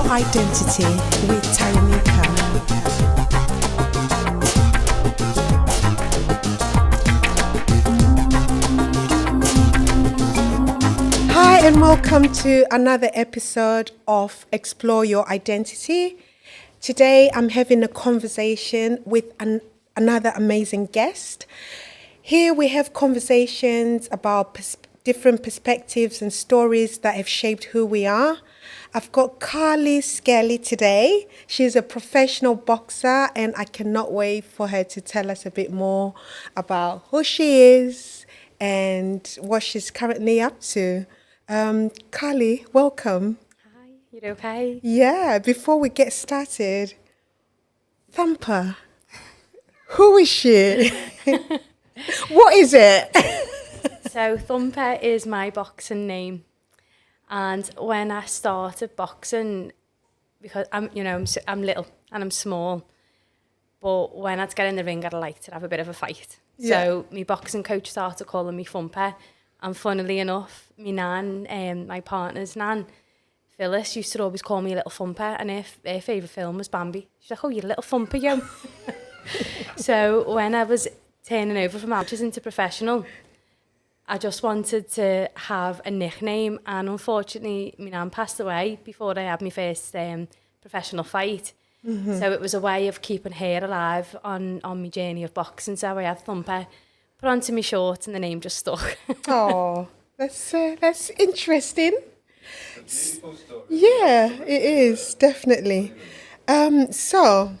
Identity with Tayanika. Hi and welcome to another episode of Explore Your Identity. Today I'm having a conversation with another amazing guest. Here we have conversations about different perspectives and stories that have shaped who we are. I've got Skelly today. She's a professional boxer and I cannot wait for her to tell us a bit more about who she is and what she's currently up to. Carly, welcome. Hi, you okay? Yeah, before we get started, Thumper, who is she? What is it? So Thumper is my boxing name. And when I started boxing, because I'm little and I'm small, but when I'd get in the ring, I'd like to have a bit of a fight. Yeah. So my boxing coach started calling me Thumper. And funnily enough, my nan, my partner's nan, Phyllis, used to always call me Little Thumper, and her favourite film was Bambi. She's like, oh, you little Thumper, yo. So when I was turning over from amateurs into professional, I just wanted to have a nickname, and unfortunately, my nan passed away before I had my first professional fight. Mm-hmm. So it was a way of keeping her alive on my journey of boxing. So I had Thumper put onto my shorts, and the name just stuck. Oh, that's interesting. Yeah, it is, definitely. So,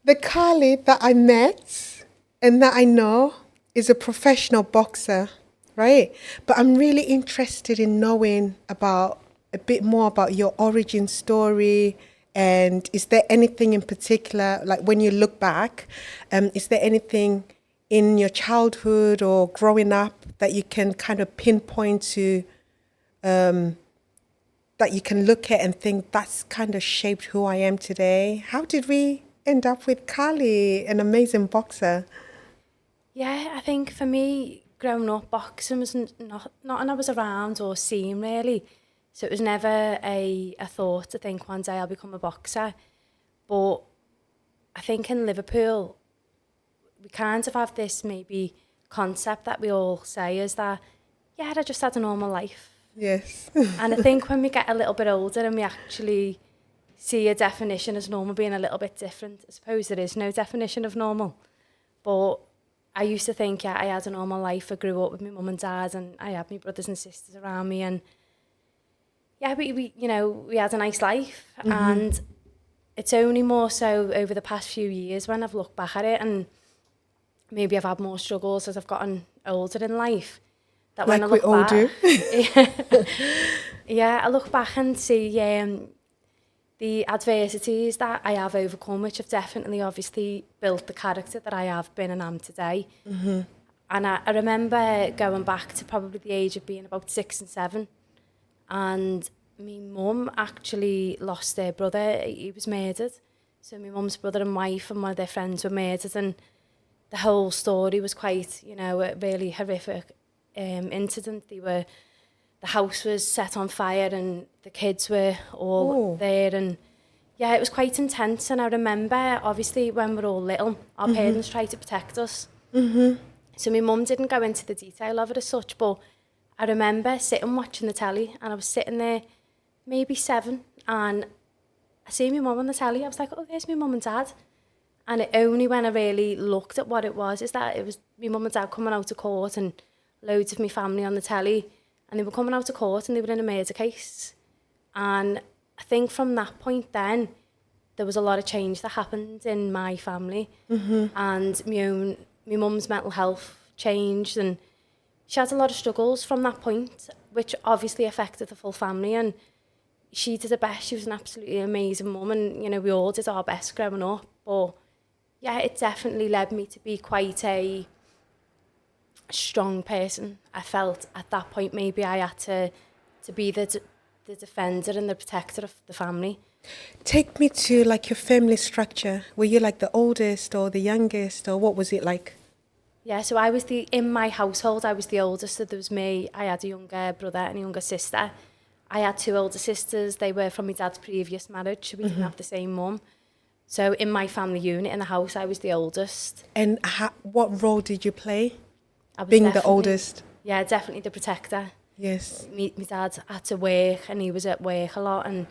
the Carly that I met and that I know is a professional boxer, right? But I'm really interested in knowing about a bit more about your origin story. And is there anything in particular, like when you look back, is there anything in your childhood or growing up that you can kind of pinpoint to, that you can look at and think that's kind of shaped who I am today? How did we end up with Carly, an amazing boxer? Yeah, I think for me, growing up, boxing was not I was around or seen really. So it was never a thought to think one day I'll become a boxer. But I think in Liverpool, we kind of have this maybe concept that we all say is that, yeah, I just had a normal life. Yes. And I think when we get a little bit older and we actually see a definition as normal being a little bit different, I suppose there is no definition of normal. But I used to think, yeah, I had a normal life. I grew up with my mum and dad and I had my brothers and sisters around me. And yeah, we had a nice life. Mm-hmm. And it's only more so over the past few years when I've looked back at it, and maybe I've had more struggles as I've gotten older in life. That like when I look we all back, do. yeah, I look back and see the adversities that I have overcome, which have definitely obviously built the character that I have been and am today. Mm-hmm. And I remember going back to probably the age of being about 6 and 7, and my mum actually lost their brother. He was murdered. So my mum's brother and wife and one of their friends were murdered, and the whole story was quite, a really horrific incident. The house was set on fire and the kids were all there, and yeah, it was quite intense. And I remember, obviously, when we were all little, our mm-hmm. parents tried to protect us. Mm-hmm. So my mum didn't go into the detail of it as such, but I remember sitting watching the telly, and I was sitting there, maybe 7, and I see my mum on the telly. I was like, oh, there's my mum and dad. And it only when I really looked at what it was, is that it was my mum and dad coming out of court and loads of my family on the telly, and they were coming out of court and they were in a murder case. And I think from that point then, there was a lot of change that happened in my family. Mm-hmm. And my mum's mental health changed, and she had a lot of struggles from that point, which obviously affected the full family. And she did her best. She was an absolutely amazing mum, and, we all did our best growing up. But yeah, it definitely led me to be quite a strong person. I felt at that point maybe I had to be the defender and the protector of the family. Take me to like your family structure. Were you like the oldest or the youngest, or what was it like? Yeah, so I was in my household, I was the oldest. So there was me, I had a younger brother and a younger sister. I had 2 older sisters. They were from my dad's previous marriage, so we didn't have the same mum. So in my family unit in the house, I was the oldest. And what role did you play? I was Being the definitely- oldest. Yeah, definitely the protector. Yes. My dad had to work, and he was at work a lot, and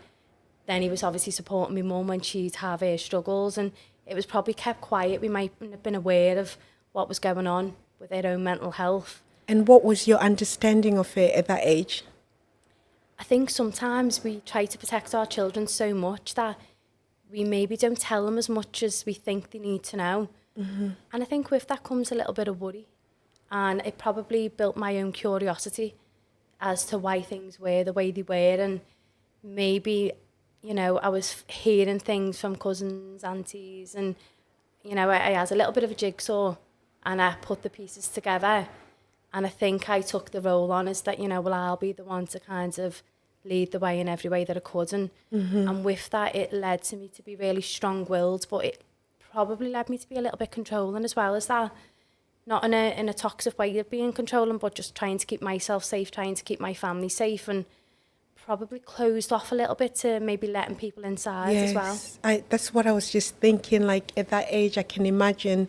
then he was obviously supporting my mum when she'd have her struggles, and it was probably kept quiet. We might have been aware of what was going on with their own mental health. And what was your understanding of it at that age? I think sometimes we try to protect our children so much that we maybe don't tell them as much as we think they need to know. And I think with that comes a little bit of worry. And it probably built my own curiosity as to why things were the way they were. And maybe, you know, I was hearing things from cousins, aunties, and, you know, I had a little bit of a jigsaw and I put the pieces together. And I think I took the role on as that, you know, well, I'll be the one to kind of lead the way in every way that I could. And with that, it led to me to be really strong-willed, but it probably led me to be a little bit controlling as well as that. Not in a toxic way of being controlling, but just trying to keep myself safe, trying to keep my family safe, and probably closed off a little bit to maybe letting people inside as well. That's what I was just thinking. Like at that age, I can imagine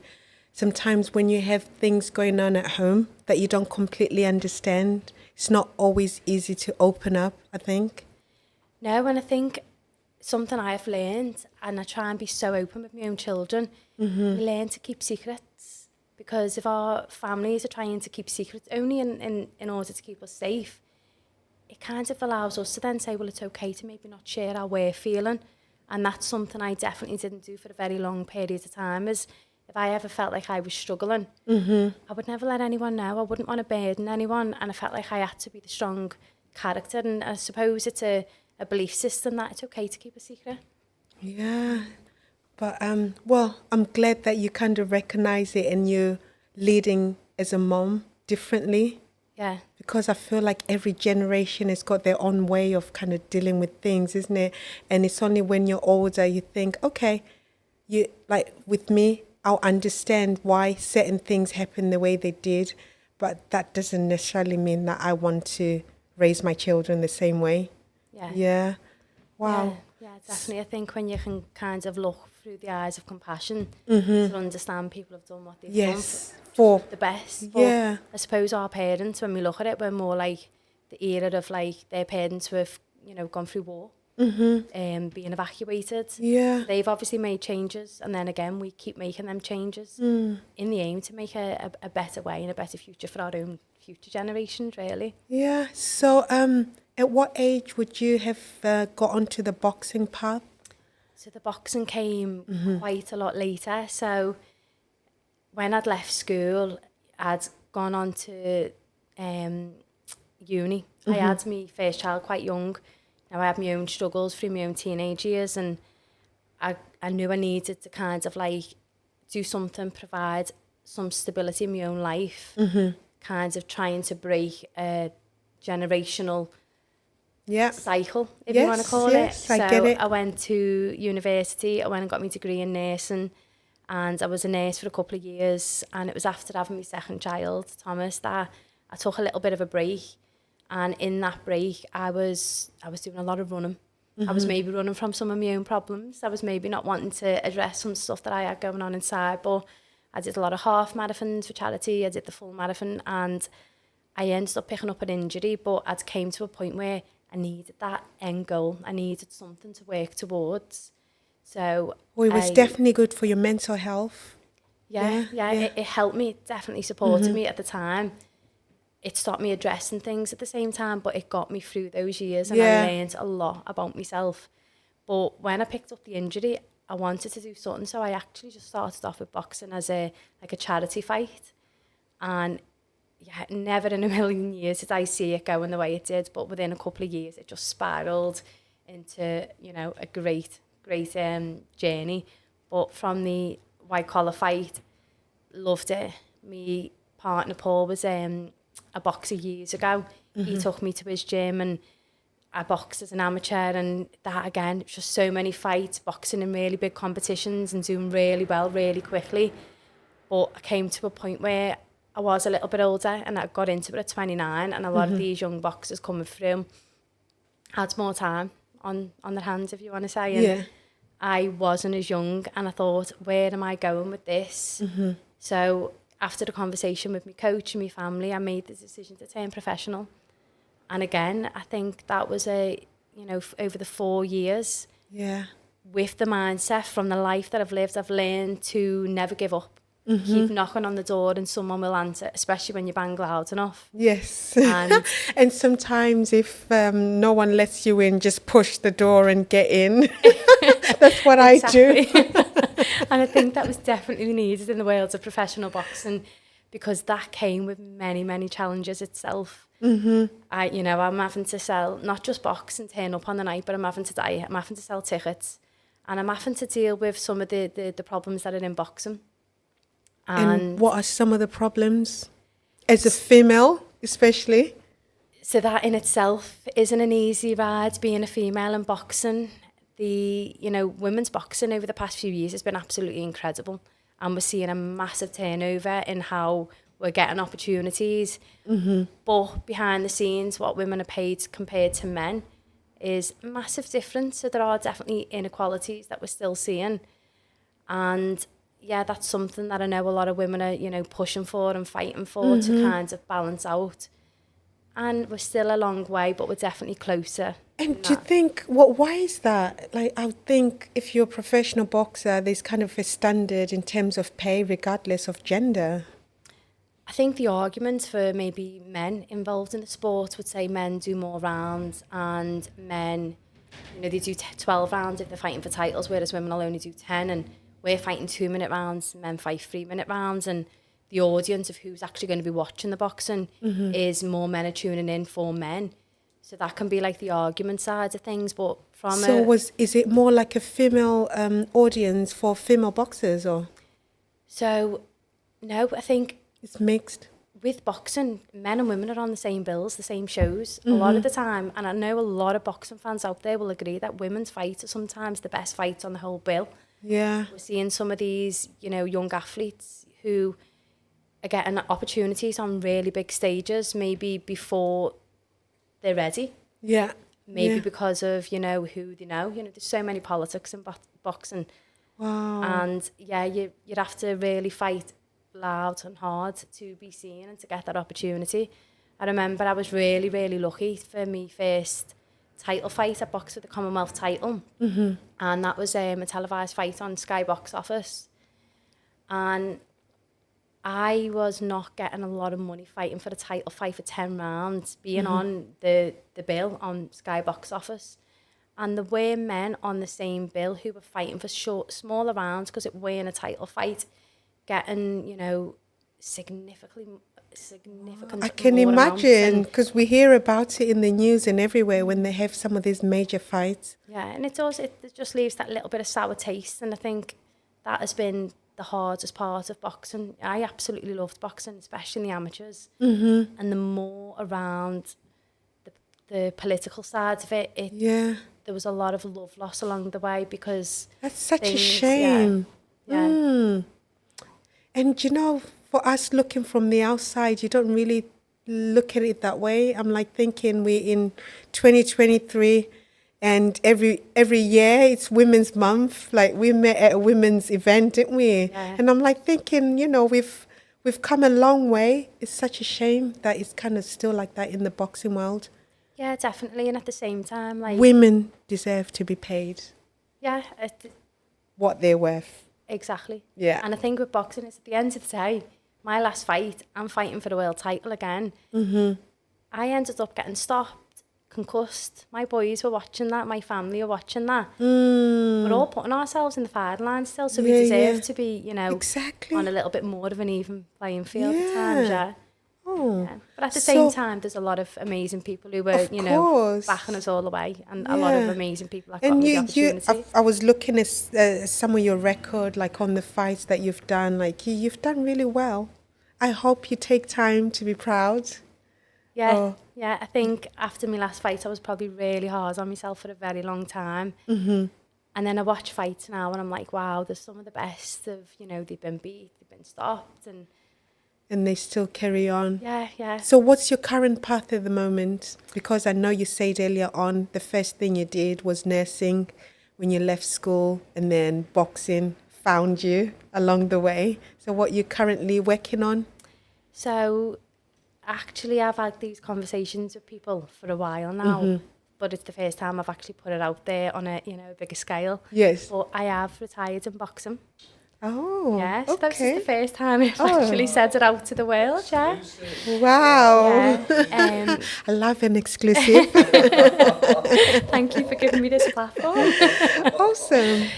sometimes when you have things going on at home that you don't completely understand, it's not always easy to open up, I think. No, and I think something I've learned, and I try and be so open with my own children, we learn to keep secrets. Because if our families are trying to keep secrets only in order to keep us safe, it kind of allows us to then say, well, it's okay to maybe not share how we're feeling. And that's something I definitely didn't do for a very long period of time, is if I ever felt like I was struggling, I would never let anyone know. I wouldn't want to burden anyone. And I felt like I had to be the strong character. And I suppose it's a belief system that it's okay to keep a secret. Yeah. But, well, I'm glad that you kind of recognize it and you're leading as a mom differently. Yeah. Because I feel like every generation has got their own way of kind of dealing with things, isn't it? And it's only when you're older you think, okay, you like with me, I'll understand why certain things happen the way they did, but that doesn't necessarily mean that I want to raise my children the same way. Yeah. Yeah. Wow. Yeah, definitely. I think when you can kind of look through the eyes of compassion to understand people have done what they've done for the best. But Yeah. I suppose our parents, when we look at it, we're more like the era of like their parents who have, you know, gone through war, being evacuated. Yeah. They've obviously made changes, and then again we keep making them changes in the aim to make a better way and a better future for our own future generations, really. Yeah. So, at what age would you have got onto the boxing path? So the boxing came quite a lot later. So when I'd left school, I'd gone on to uni. I had my first child quite young. Now I had my own struggles through my own teenage years, and I knew I needed to kind of like do something, provide some stability in my own life, kind of trying to break a generational cycle, if you want to call it. So I get it. I went to university, I went and got my degree in nursing, and I was a nurse for a couple of years, and it was after having my second child, Thomas, that I took a little bit of a break. And in that break, I was doing a lot of running. I was maybe running from some of my own problems. I was maybe not wanting to address some stuff that I had going on inside, but I did a lot of half marathons for charity. I did the full marathon, and I ended up picking up an injury, but I came to a point where I needed that end goal. I needed something to work towards. So Well, it was definitely good for your mental health. Yeah. It helped me. It definitely supported me at the time. It stopped me addressing things at the same time, but it got me through those years, and I learned a lot about myself. But when I picked up the injury, I wanted to do something, so I actually just started off with boxing as a charity fight. And yeah, never in a million years did I see it going the way it did, but within a couple of years it just spiraled into, you know, a great journey. But from the white collar fight, loved it. My partner Paul was a boxer years ago. He took me to his gym, and I boxed as an amateur, and that again, it was just so many fights, boxing in really big competitions and doing really well really quickly. But I came to a point where I was a little bit older, and I got into it at 29, and a lot of these young boxers coming through, had more time on their hands, if you want to say. And Yeah. I wasn't as young, and I thought, where am I going with this? So after the conversation with my coach and my family, I made the decision to turn professional. And again, I think that was over the 4 years, Yeah. with the mindset from the life that I've lived, I've learned to never give up. Keep knocking on the door and someone will answer, especially when you bang loud enough. Yes. And And sometimes if no one lets you in, just push the door and get in. That's what I do. And I think that was definitely needed in the world of professional boxing, because that came with many, many challenges itself. I'm having to sell, not just box and turn up on the night, but I'm having to diet, I'm having to sell tickets, and I'm having to deal with some of the problems that are in boxing. And what are some of the problems? As a female, especially? So that in itself isn't an easy ride, being a female in boxing. Women's boxing over the past few years has been absolutely incredible. And we're seeing a massive turnover in how we're getting opportunities. But behind the scenes, what women are paid compared to men is massive difference. So there are definitely inequalities that we're still seeing. And yeah, that's something that I know a lot of women are, pushing for and fighting for to kind of balance out. And we're still a long way, but we're definitely closer. And do you think, why is that? Like, I would think if you're a professional boxer, there's kind of a standard in terms of pay, regardless of gender. I think the argument for maybe men involved in the sport would say men do more rounds, and men, they do 12 rounds if they're fighting for titles, whereas women will only do 10, and we're fighting 2-minute rounds, men fight 3-minute rounds, and the audience of who's actually going to be watching the boxing is more men are tuning in for men. So that can be like the argument side of things, but is it more like a female audience for female boxers, or? So, no, I think it's mixed. With boxing, men and women are on the same bills, the same shows, a lot of the time. And I know a lot of boxing fans out there will agree that women's fights are sometimes the best fights on the whole bill. Yeah. We're seeing some of these, young athletes who are getting opportunities on really big stages, maybe before they're ready. Yeah. Maybe because of, who they know. There's so many politics in boxing. Wow. And yeah, you'd have to really fight loud and hard to be seen and to get that opportunity. I remember I was really, really lucky for my first title fight. I boxed for the Commonwealth title. And that was a televised fight on Sky Box Office. And I was not getting a lot of money fighting for a title fight for 10 rounds, being on the bill on Sky Box Office. And there were men on the same bill who were fighting for smaller rounds because it weren't a title fight, getting, significantly I can imagine, because we hear about it in the news and everywhere when they have some of these major fights. Yeah, and it just leaves that little bit of sour taste. And I think that has been the hardest part of boxing. I absolutely loved boxing, especially in the amateurs. And the more around the political side of it, there was a lot of love lost along the way because... That's such a shame. Yeah. And, for us looking from the outside, you don't really look at it that way. I'm like thinking we're in 2023 and every year it's Women's Month. Like we met at a women's event, didn't we? Yeah. And I'm like thinking, we've come a long way. It's such a shame that it's kind of still like that in the boxing world. Yeah, definitely. And at the same time, like... Women deserve to be paid. Yeah. What they're worth. Exactly. Yeah. And I think with boxing, it's at the end of the day, my last fight, I'm fighting for the world title again. I ended up getting stopped, concussed. My boys were watching that. My family were watching that. We're all putting ourselves in the firing line still, so we deserve to be, exactly on a little bit more of an even playing field at times, yeah. Oh. Yeah. But at the same time, there's a lot of amazing people who were, backing us all the way, and a lot of amazing people that got me the opportunity. I was looking at some of your record, like on the fights that you've done. Like you've done really well. I hope you take time to be proud. Yeah, yeah. I think after my last fight, I was probably really hard on myself for a very long time. And then I watch fights now, and I'm like, wow, there's some of the best of, they've been beat, they've been stopped, and and they still carry on. Yeah. So what's your current path at the moment? Because I know you said earlier on the first thing you did was nursing when you left school, and then boxing found you along the way. So what you're currently working on? So actually I've had these conversations with people for a while now, but it's the first time I've actually put it out there on a, bigger scale. Yes. But I have retired in boxing. Oh, Yeah, so this is the okay. first time I've actually said it out to the world, yeah. Wow. Yeah. I love an exclusive. Thank you for giving me this platform. Awesome.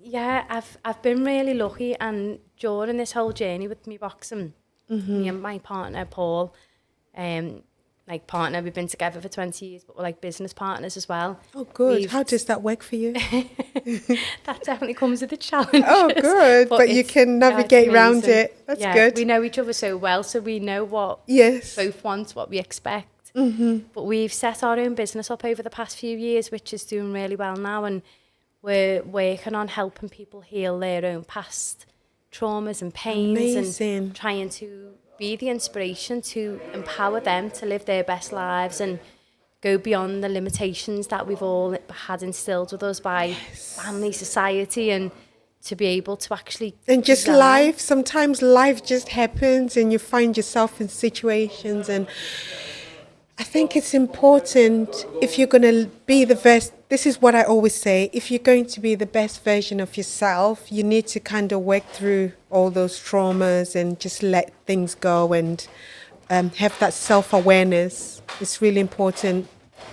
Yeah, I've been really lucky, and during this whole journey with me boxing, me and my partner Paul, we've been together for 20 years, but we're like business partners as well. Oh, good. How does that work for you? That definitely comes with the challenges. Oh, good. But you can navigate around it. That's good. We know each other so well, so we know what both want, what we expect. But we've set our own business up over the past few years, which is doing really well now, and we're working on helping people heal their own past traumas and pains. Amazing. And trying to be the inspiration to empower them to live their best lives and go beyond the limitations that we've all had instilled with us by family, society, and to be able to actually... And just life, sometimes life just happens and you find yourself in situations, and I think it's important, if you're going to be the best, this is what I always say, if you're going to be the best version of yourself, you need to kind of work through all those traumas and just let things go and have that self-awareness. It's really important.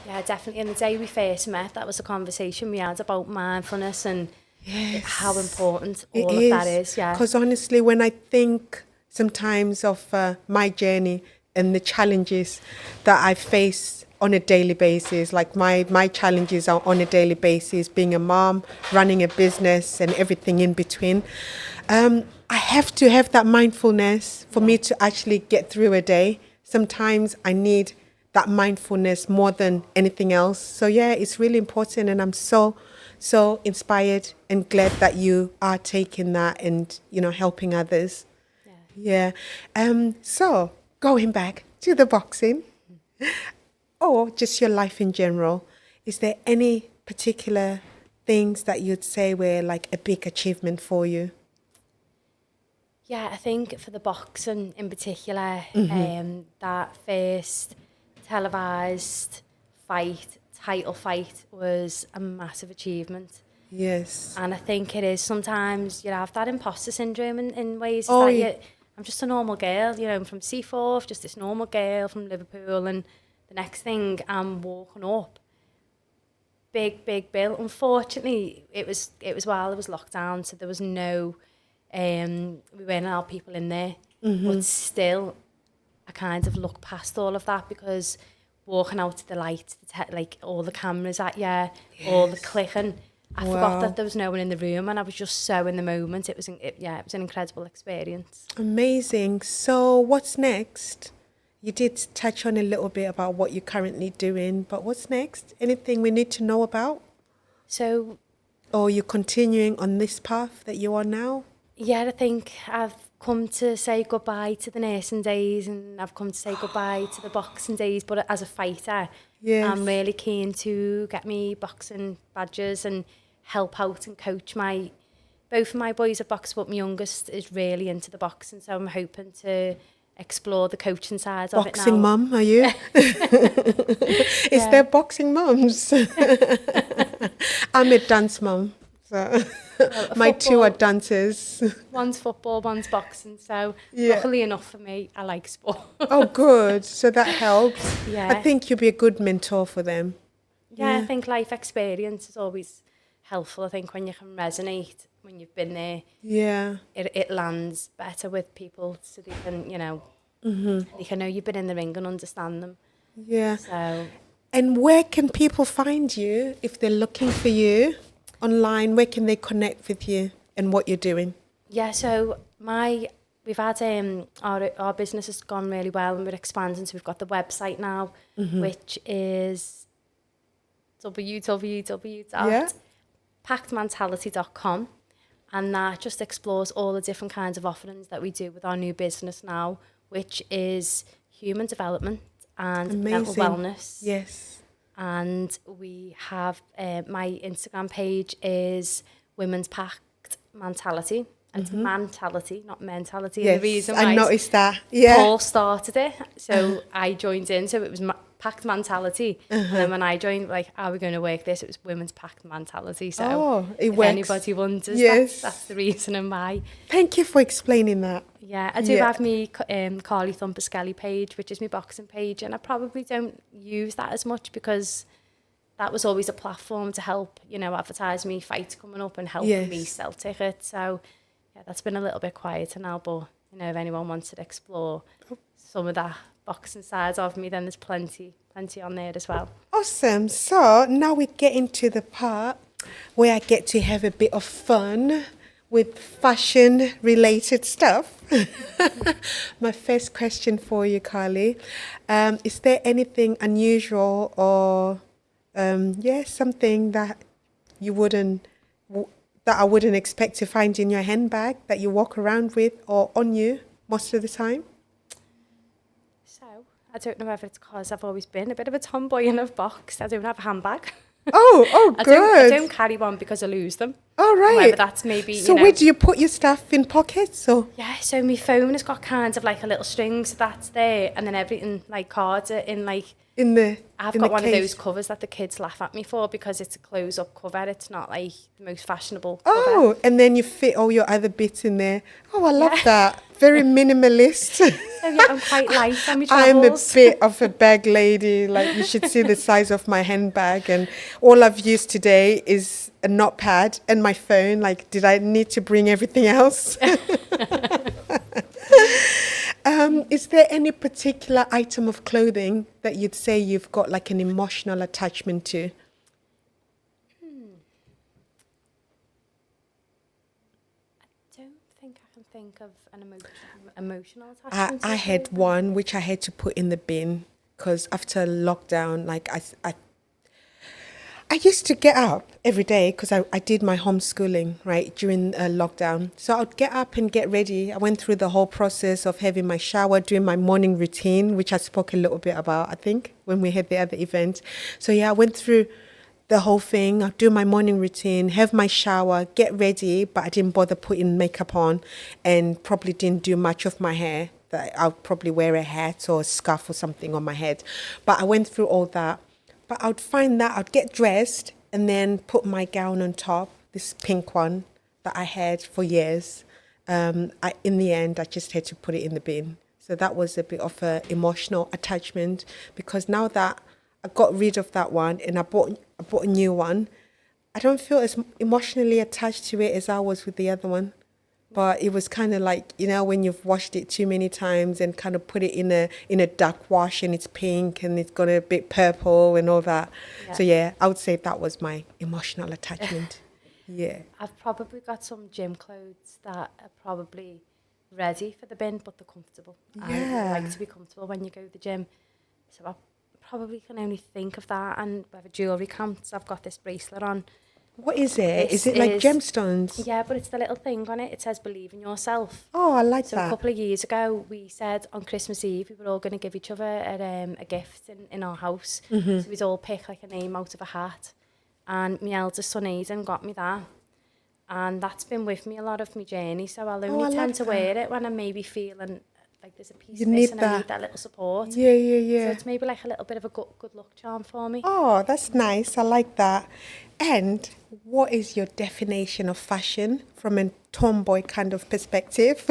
Yeah, definitely. And the day we first met, that was a conversation we had about mindfulness and how important all of that is. Yeah. Because honestly, when I think sometimes of my journey and the challenges that I face on a daily basis, like my challenges are on a daily basis, being a mom, running a business and everything in between. I have to have that mindfulness for me to actually get through a day. Sometimes I need that mindfulness more than anything else. So yeah, it's really important, and I'm so inspired and glad that you are taking that and, helping others. Yeah. So going back to the boxing, or just your life in general, is there any particular things that you'd say were like a big achievement for you? Yeah, I think for the boxing in particular, that first televised title fight was a massive achievement. Yes. And I think it is sometimes you have that imposter syndrome in ways. I'm just a normal girl, I'm from Seaforth, just this normal girl from Liverpool, and the next thing I'm walking up. Big bill. Unfortunately, it was while there was lockdown, so there was no, we weren't allowed people in there. But still, I kind of look past all of that, because walking out to the light, like all the cameras at you, all the clicking, I forgot that there was no one in the room, and I was just so in the moment. It was an incredible experience. Amazing. So what's next? You did touch on a little bit about what you're currently doing, but what's next? Anything we need to know about? So, or you're continuing on this path that you're on now? Yeah, I think I've come to say goodbye to the nursing days, and I've come to say goodbye to the boxing days. But as a fighter, I'm really keen to get me boxing badges and help out and coach both of my boys are boxers, but my youngest is really into the boxing, so I'm hoping to explore the coaching side of it now. Boxing mum, are you? Is there boxing mums? I'm a dance mum, so my two are dancers. One's football, one's boxing, so luckily enough for me, I like sport. Oh, good. So that helps. Yeah. I think you'll be a good mentor for them. Yeah, I think life experience is always helpful. I think when you can resonate, when you've been there, it lands better with people, so they can, they can know you've been in the ring and understand them. Yeah. So. And where can people find you if they're looking for you online? Where can they connect with you and what you're doing? Yeah, so we've had our business has gone really well, and we're expanding. So we've got the website now, which is www.packedmentality.com. And that just explores all the different kinds of offerings that we do with our new business now, which is human development and mental Amazing. wellness. Yes. And we have my Instagram page is Women's Pact Mentality. And it's mentality, not mentality. Yes, And the reason I why is noticed that. Yeah. Paul started it, so I joined in. So it was Pact Mentality. And then when I joined, like, how are we going to work this? It was Women's Pact Mentality. So Oh, it if works. anybody wonders, Yes. that's the reason and why. Thank you for explaining that. Yeah, I do have me Carly Thumper Skelly page, which is my boxing page, and I probably don't use that as much because that was always a platform to help, advertise me fights coming up and helping me Yes. sell tickets. So, yeah, that's been a little bit quieter now, but, if anyone wants to explore some of that boxing side of me, then there's plenty on there as well. Awesome. So now we get into the part where I get to have a bit of fun with fashion related stuff. My first question for you, Carly. Is there anything unusual or something that you that I wouldn't expect to find in your handbag that you walk around with or on you most of the time? So, I don't know whether it's because I've always been a bit of a tomboy in a box. I don't have a handbag. Oh, I good. don't carry one because I lose them. All right. Whether that's maybe, So where do you put your stuff, in pockets or? Yeah, so my phone has got kind of like a little string, so that's there, and then everything, like cards are in like... I've got one of those covers that the kids laugh at me for because it's a close-up cover. It's not like the most fashionable cover. Oh, and then you fit all your other bits in there. Oh, I love that. Very minimalist. So yeah, I'm quite light on my I'm a travels. bit of a bag lady. Like, you should see the size of my handbag. And all I've used today is a notepad and my phone. Like, did I need to bring everything else? Is there any particular item of clothing that you'd say you've got like an emotional attachment to? I don't think I can think of an emotional attachment. I had one which I had to put in the bin because after lockdown, like I used to get up every day because I did my homeschooling, right, during lockdown. So I'd get up and get ready. I went through the whole process of having my shower, doing my morning routine, which I spoke a little bit about, I think, when we had the other event. So yeah, I went through the whole thing. I'd do my morning routine, have my shower, get ready, but I didn't bother putting makeup on and probably didn't do much of my hair. I'll probably wear a hat or a scarf or something on my head. But I went through all that. But I'd find that I'd get dressed and then put my gown on top, this pink one that I had for years. In the end, I just had to put it in the bin. So that was a bit of an emotional attachment because now that I got rid of that one and I bought a new one, I don't feel as emotionally attached to it as I was with the other one. But it was kind of like, when you've washed it too many times and kind of put it in a dark wash and it's pink and it's got a bit purple and all that. Yeah. So yeah, I would say that was my emotional attachment. Yeah. I've probably got some gym clothes that are probably ready for the bin, but they're comfortable. Yeah. I like to be comfortable when you go to the gym. So I probably can only think of that. And whether jewellery counts, I've got this bracelet on. What is it? Is it like gemstones? Yeah, but it's the little thing on it. It says believe in yourself. Oh, I like that. So a couple of years ago, we said on Christmas Eve, we were all going to give each other a gift in our house. Mm-hmm. So we'd all pick like a name out of a hat. And my eldest son Aidan got me that. And that's been with me a lot of my journey. So I'll only tend to wear it when I'm maybe feeling like there's a piece missing and I need that little support. Yeah. So it's maybe like a little bit of a good luck charm for me. Oh, that's nice. I like that. And what is your definition of fashion from a tomboy kind of perspective?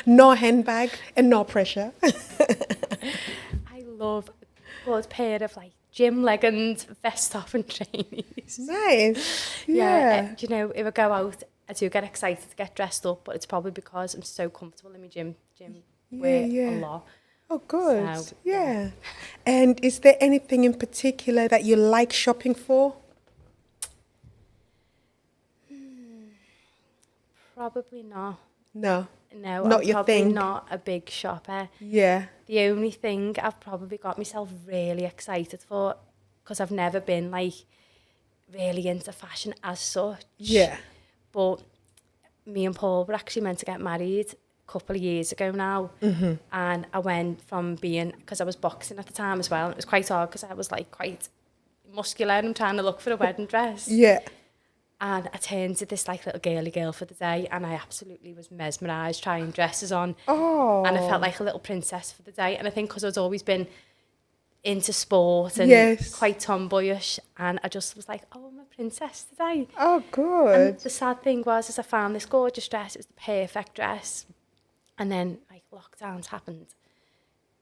No handbag and no pressure. I love a good pair of like gym leggings, vest off and trainees. Nice. Yeah. If I go out, I do get excited to get dressed up, but it's probably because I'm so comfortable in my gym wear a lot. Oh, good. So, yeah. And is there anything in particular that you like shopping for? Probably not. No, not your thing. I'm probably not a big shopper. Yeah. The only thing I've probably got myself really excited for, because I've never been like really into fashion as such. Yeah. But me and Paul were actually meant to get married a couple of years ago now. And I went from being, because I was boxing at the time as well, and it was quite hard because I was like quite muscular and I'm trying to look for a wedding dress. Yeah. And I turned to this like little girly girl for the day, and I absolutely was mesmerised trying dresses on. Oh. And I felt like a little princess for the day. And I think because I'd always been into sport and Yes. quite tomboyish, and I just was like, oh, I'm a princess today. Oh, good. And the sad thing was, is I found this gorgeous dress. It was the perfect dress. And then like lockdowns happened.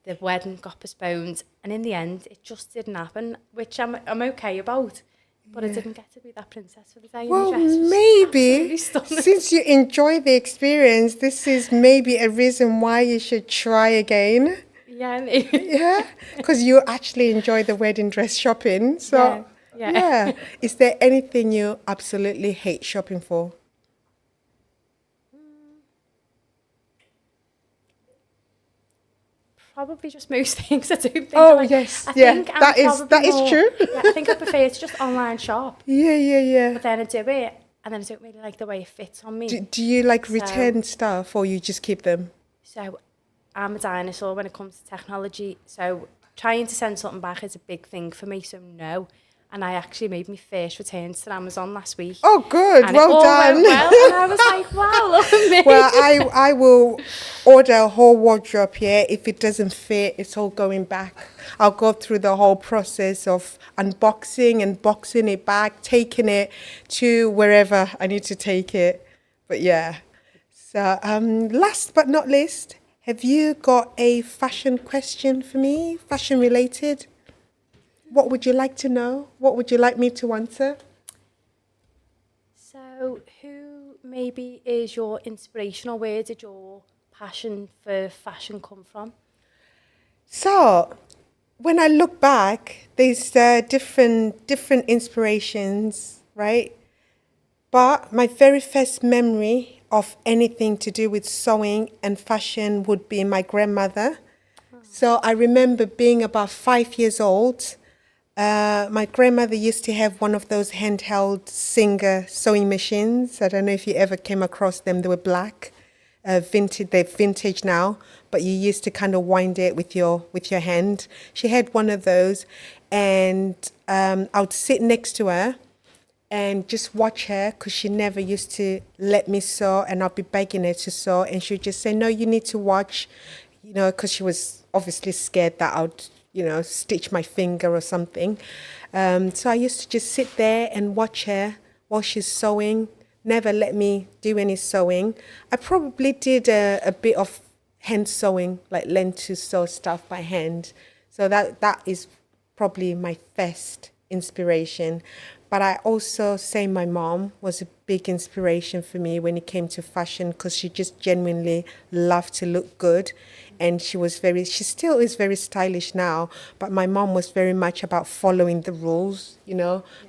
The wedding got postponed, and in the end, it just didn't happen, which I'm okay about. But I didn't get to be that princess for the day. Well, and the dress was maybe absolutely stunning. since you enjoy the experience, this is maybe a reason why you should try again. Yeah, maybe. Yeah, because you actually enjoy the wedding dress shopping. So, Yeah. Is there anything you absolutely hate shopping for? Probably just most things. I don't think. Oh, like, yes. I Yeah, think I'm that is probably more- true. Yeah, I think I prefer to just online shop, Yeah. but then I do it, and then I don't really like the way it fits on me. Do you like So- return stuff or you just keep them? So I'm a dinosaur when it comes to technology. So trying to send something back is a big thing for me. So no. And I actually made my first returns to Amazon last week. Oh, good. And Well it all done. went well, and I was like, wow, look at me. Well, I will order a whole wardrobe here. If it doesn't fit, it's all going back. I'll go through the whole process of unboxing and boxing it back, taking it to wherever I need to take it. But yeah. So last but not least, have you got a fashion question for me? Fashion related? What would you like to know? What would you like me to answer? So who maybe is your inspiration, or where did your passion for fashion come from? So, when I look back, there's different inspirations, right? But my very first memory of anything to do with sewing and fashion would be my grandmother. So I remember being about 5 years old. My grandmother used to have one of those handheld Singer sewing machines. I don't know if you ever came across them. They were black, vintage. They're vintage now, but you used to kind of wind it with your hand. She had one of those, and I would sit next to her and just watch her, because she never used to let me sew, and I'll be begging her to sew, and she would just say, no, you need to watch, because she was obviously scared that I'd stitch my finger or something. So I used to just sit there and watch her while she's sewing, never let me do any sewing. I probably did a bit of hand sewing, like learn to sew stuff by hand. So that is probably my first inspiration. But I also say my mom was a big inspiration for me when it came to fashion, because she just genuinely loved to look good. And she still is very stylish now, but my mom was very much about following the rules,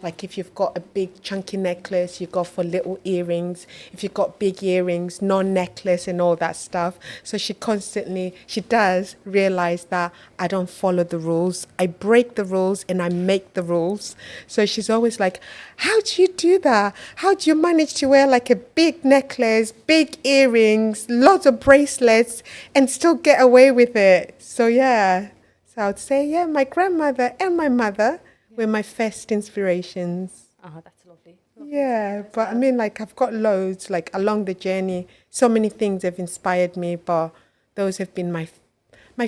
like if you've got a big chunky necklace, you go for little earrings. If you've got big earrings, non-necklace and all that stuff. So she does realize that I don't follow the rules. I break the rules and I make the rules. So she's always like, how do you do that? How do you manage to wear like a big necklace, big earrings, lots of bracelets, and still get away with it? So yeah. So I would say, my grandmother and my mother were my first inspirations. Oh, that's lovely. Yeah, but I mean, like, I've got loads, like, along the journey. So many things have inspired me, but those have been my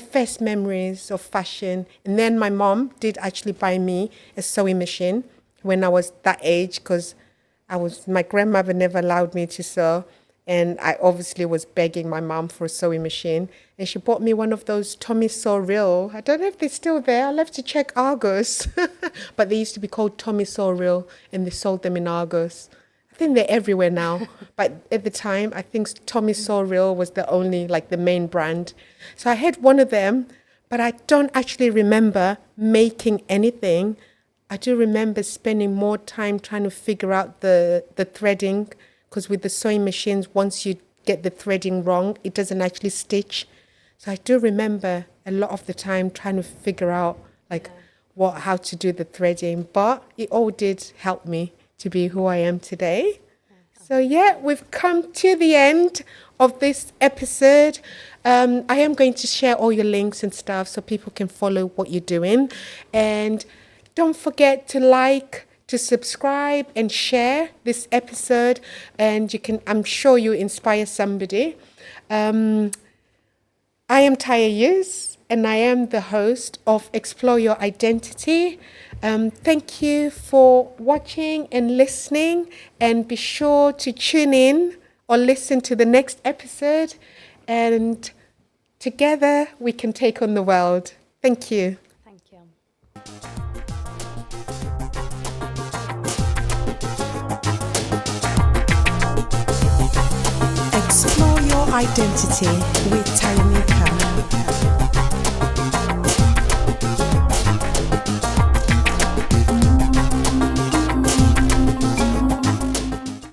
first memories of fashion. And then my mom did actually buy me a sewing machine when I was that age, because my grandmother never allowed me to sew. And I obviously was begging my mom for a sewing machine. And she bought me one of those Tommy Sew Reel. I don't know if they're still there. I'll have to check Argos. But they used to be called Tommy Sew Reel, and they sold them in Argos. I think they're everywhere now. But at the time, I think Tommy Sew Reel was the main brand. So I had one of them, but I don't actually remember making anything. I do remember spending more time trying to figure out the threading, because with the sewing machines, once you get the threading wrong, it doesn't actually stitch. So I do remember a lot of the time trying to figure out how to do the threading, but it all did help me to be who I am today. So yeah, we've come to the end of this episode. I am going to share all your links and stuff so people can follow what you're doing. And don't forget to like, to subscribe and share this episode. And I'm sure you inspire somebody. I am Taya Yus, and I am the host of Explore Your Identity. Thank you for watching and listening, and be sure to tune in or listen to the next episode, and together we can take on the world. Thank you. Thank you. Explore Your Identity with Tayanika.